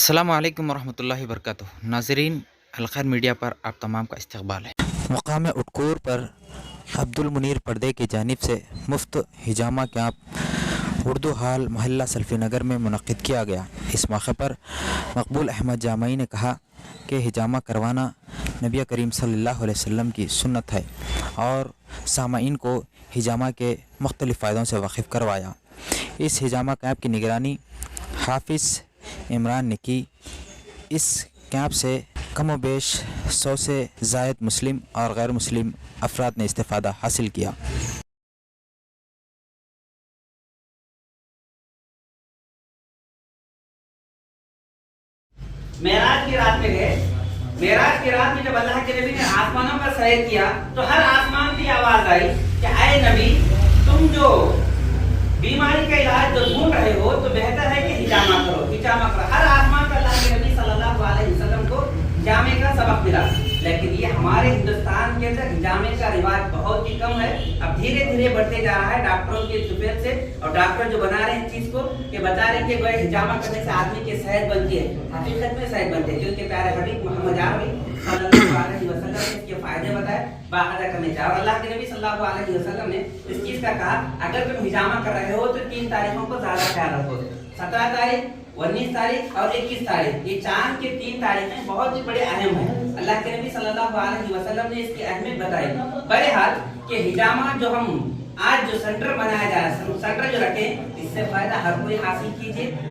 अस्सलामु अलैकुम वरहमतुल्लाहि वबरकातुहू। नाज़रीन, अलखैर मीडिया पर आप तमाम का इस्तकबाल है। मकाम उटकूर पर अब्दुल मुनीर पर्दे की जानिब से मुफ्त हिजामा कैंप उर्दू हाल मोहल्ला सल्फ़ी नगर में मुनक़्क़िद किया गया। इस मौके पर मकबूल अहमद जामई ने कहा कि हिजामा करवाना नबी करीम सल्लल्लाहु अलैहि वसल्लम की सुन्नत है और सामाईन को हिजामा के मुख्तलिफ़ फ़ायदों से वाकिफ़ करवाया। इस हिजामा कैंप की निगरानी हाफिज़ इमरान ने की। इस कैंप से कम व बेश 100 से ज़ायद मुस्लिम और गैर मुस्लिम अफराद ने इस्तेफ़ादा हासिल किया। मेराज की रात में गए। मेराज की रात में जब अल्लाह के नबी ने आसमानों पर सैर किया तो हर आसमान की आवाज आई कि ऐ नबी, तुम जो बीमारी का इलाज जो ढूंढ रहे हो तो बेहतर है कि हिजामा करो, हिजामा करो। हर आसमान पर अल्लाह के नबी सल्लल्लाहु अलैहि वसल्लम को हिजामे का सबक मिला। लेकिन ये हमारे हिंदुस्तान के अंदर हिजामे का रिवाज बहुत ही कम है। अब धीरे धीरे बढ़ते जा रहा है डॉक्टरों के सुफेद से, और डॉक्टर जो बना रहे हैं चीज को कि बता रहे कि भाई हिजामा करने से आदमी की सेहत बनती है। हकीकत में सेहत बनती है, क्योंकि प्यारे हबीब मोहम्मद सल्लल्लाहु अलैहि वसल्लम ने इसके फायदे बताए, बाकायदा करने चाहिए। और अल्लाह के नबी सल्लल्लाहु अलैहि वसल्लम ने इस चीज का कहा, अगर तुम हिजामा कर रहे हो तो 3 तारीखों को ज्यादा ख्याल रखो। 17 तारीख, 19 तारीख और 21 तारीख, ये चांद के 3 तारीखें बहुत ही बड़े अहम हैं। अल्लाह के नबी सल्लल्लाहु अलैहि वसल्लम ने इसकी अहमियत बताई। बहरहाल कि हिजामा जो हम आज जो सेंटर बनाया जा रहा है, सेंटर जो रखे, इससे फायदा हर कोई हासिल कीजिए।